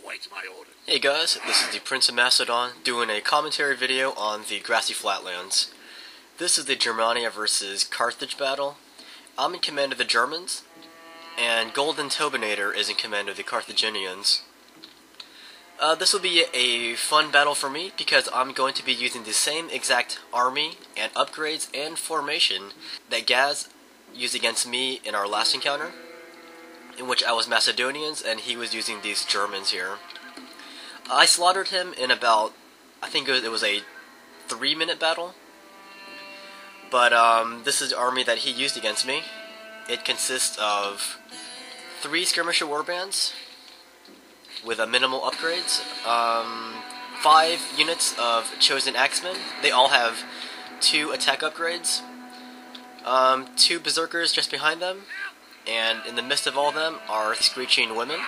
awaits my orders. Hey guys, this is the Prince of Macedon doing a commentary video on the grassy flatlands. This is the Germania versus Carthage battle. I'm in command of the Germans, and GoldenTobinator is in command of the Carthaginians. This will be a fun battle for me because I'm going to be using the same exact army and upgrades and formation that Gaz used against me in our last encounter, in which I was Macedonians and he was using these Germans here. I slaughtered him in about, I think it was a 3-minute battle. But this is the army that he used against me. It consists of 3 skirmisher warbands with a minimal upgrades, 5 units of chosen axemen. They all have 2 attack upgrades, 2 berserkers just behind them, and in the midst of all of them are screeching women.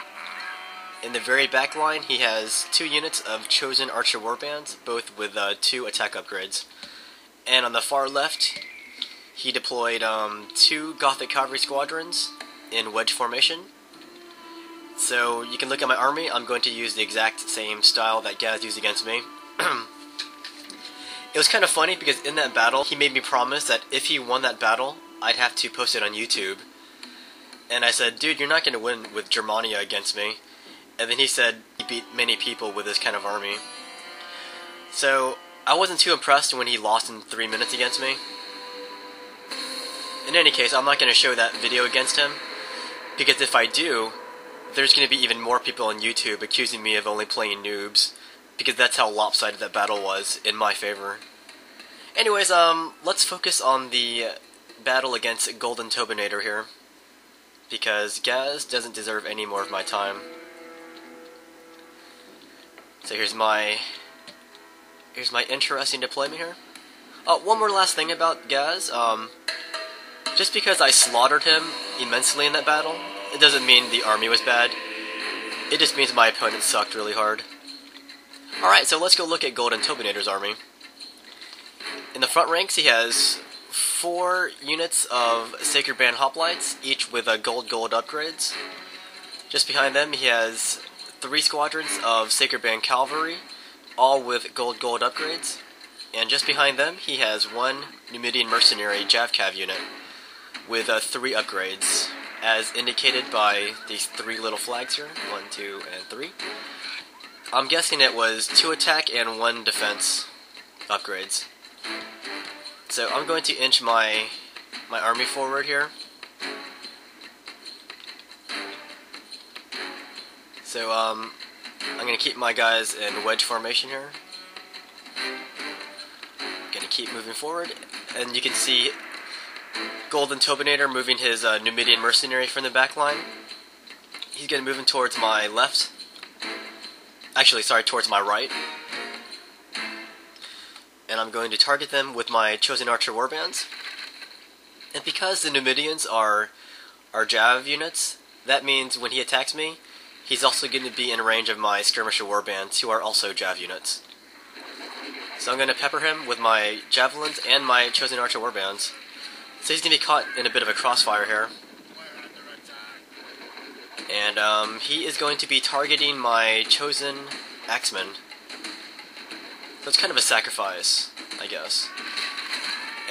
In the very back line, he has 2 units of chosen archer warbands, both with 2 attack upgrades. And on the far left, he deployed 2 Gothic cavalry squadrons in wedge formation. So you can look at my army. I'm going to use the exact same style that Gaz used against me. It was kind of funny because in that battle, he made me promise that if he won that battle, I'd have to post it on YouTube. And I said, dude, you're not going to win with Germania against me. And then he said he beat many people with this kind of army. So I wasn't too impressed when he lost in 3 minutes against me. In any case, I'm not going to show that video against him, because if I do, there's going to be even more people on YouTube accusing me of only playing noobs, because that's how lopsided that battle was in my favor. Anyways, let's focus on the battle against GoldenTobinator here, because Gaz doesn't deserve any more of my time. So here's my interesting deployment here. One more last thing about Gaz. Just because I slaughtered him immensely in that battle, it doesn't mean the army was bad. It just means my opponent sucked really hard. Alright, so let's go look at GoldenTobinator's army. In the front ranks, he has 4 units of Sacred Band hoplites, each with gold upgrades. Just behind them, he has 3 squadrons of Sacred Band cavalry, all with gold upgrades. And just behind them, he has 1 Numidian mercenary Javcav unit with 3 upgrades, as indicated by these 3 little flags here, 1, 2, and 3. I'm guessing it was 2 attack and 1 defense upgrades. So I'm going to inch my army forward here. So I'm going to keep my guys in wedge formation here. Going to keep moving forward, and you can see GoldenTobinator moving his Numidian mercenary from the back line. He's going to move him towards my left. Actually, sorry, towards my right. And I'm going to target them with my chosen archer warbands. And because the Numidians are Jav units, that means when he attacks me, he's also going to be in range of my skirmisher warbands, who are also Jav units. So I'm going to pepper him with my javelins and my chosen archer warbands. So he's going to be caught in a bit of a crossfire here. And he is going to be targeting my chosen axemen. So it's kind of a sacrifice, I guess.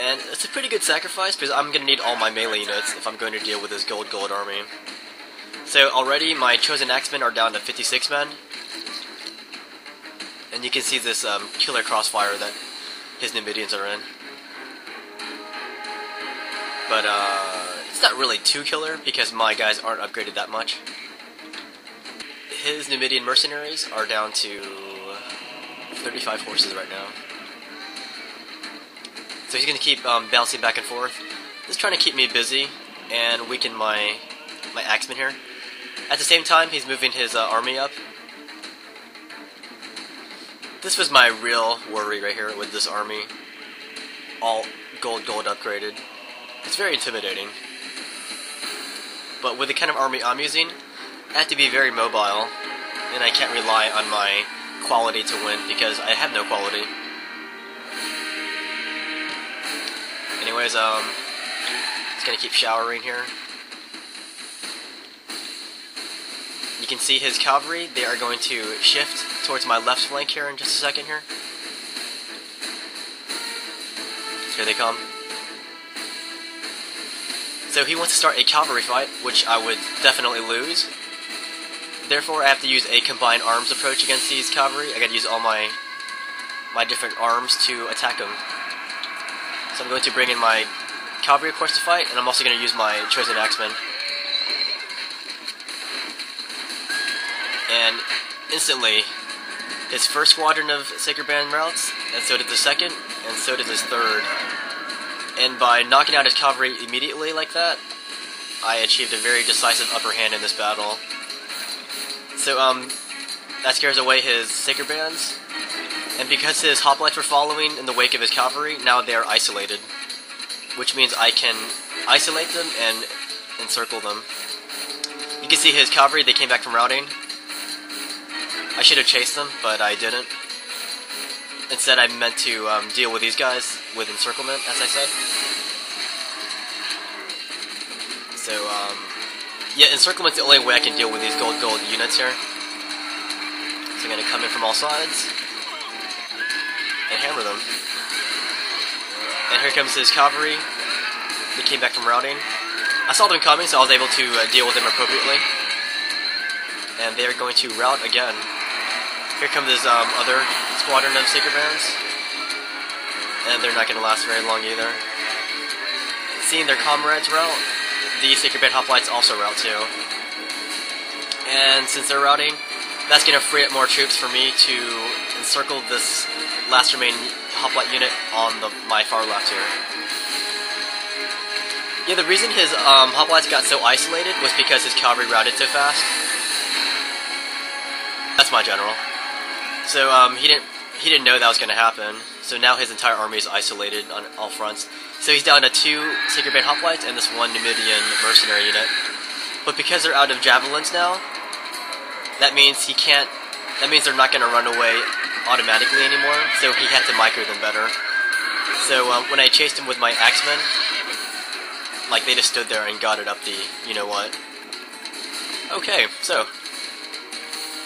And it's a pretty good sacrifice because I'm going to need all my melee units if I'm going to deal with this gold army. So already my chosen axemen are down to 56 men. And you can see this killer crossfire that his Numidians are in. But it's not really too killer because my guys aren't upgraded that much. His Numidian mercenaries are down to 35 horses right now. So he's going to keep bouncing back and forth. Just trying to keep me busy and weaken my axemen here. At the same time, he's moving his army up. This was my real worry right here with this army. All gold upgraded. It's very intimidating. But with the kind of army I'm using, I have to be very mobile, and I can't rely on my quality to win because I have no quality. Anyways, just gonna keep showering here. You can see his cavalry, they are going to shift towards my left flank here in just a second here. Here they come. So he wants to start a cavalry fight, which I would definitely lose. Therefore, I have to use a combined arms approach against these cavalry. I gotta use all my different arms to attack them. So I'm going to bring in my cavalry, of course, to fight, and I'm also going to use my chosen axemen. And instantly, his first squadron of Sacred Band routes, and so did the second, and so did his third. And by knocking out his cavalry immediately like that, I achieved a very decisive upper hand in this battle. So, that scares away his Sacred Bands, and because his hoplites were following in the wake of his cavalry, now they are isolated, which means I can isolate them and encircle them. You can see his cavalry, they came back from routing. I should have chased them, but I didn't. Instead, I meant to deal with these guys with encirclement, as I said. So, yeah, encirclement's the only way I can deal with these gold units here. So I'm going to come in from all sides and hammer them. And here comes his cavalry. They came back from routing. I saw them coming, so I was able to deal with them appropriately. And they are going to rout again. Here comes this other squadron of Sacred Bands. And they're not going to last very long either. Seeing their comrades rout, the Sacred Band hoplites also rout too. And since they're routing, that's going to free up more troops for me to encircle this last remaining hoplite unit on my far left here. Yeah, the reason his hoplites got so isolated was because his cavalry routed so fast. That's my general. So he didn't know that was going to happen. So now his entire army is isolated on all fronts. So he's down to 2 Sacred Band hoplites and this 1 Numidian mercenary unit. But because they're out of javelins now, that means he can't. That means they're not going to run away automatically anymore. So he had to micro them better. So when I chased him with my axemen, like they just stood there and got it up the you know what. Okay, so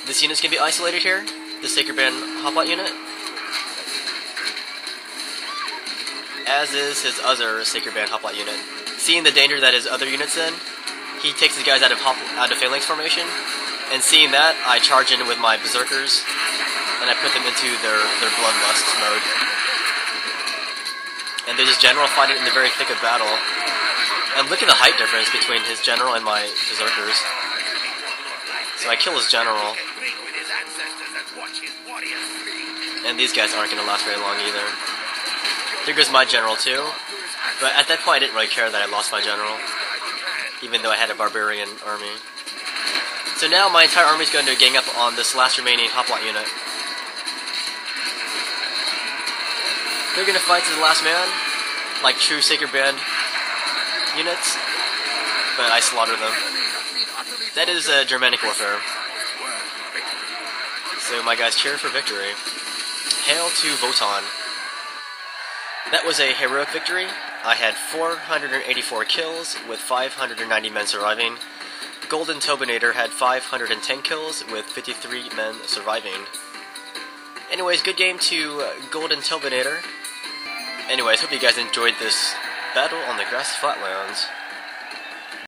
this unit's going to be isolated here. The Sacred Band hoplite unit, as is his other Sacred Band hoplite unit. Seeing the danger that his other unit's in, he takes his guys out of phalanx formation, and seeing that, I charge in with my berserkers, and I put them into their bloodlust mode. And there's this general fighting in the very thick of battle. And look at the height difference between his general and my berserkers. So I kill his general. And these guys aren't going to last very long either. Here goes my general too. But at that point I didn't really care that I lost my general, even though I had a barbarian army. So now my entire army is going to gang up on this last remaining hoplite unit. They're going to fight to the last man, like true Sacred Band units, but I slaughter them. That is Germanic warfare. So my guys cheer for victory. Hail to Wotan. That was a heroic victory. I had 484 kills with 590 men surviving. GoldenTobinator had 510 kills with 53 men surviving. Anyways, good game to GoldenTobinator. Anyways, hope you guys enjoyed this battle on the grassy flatlands.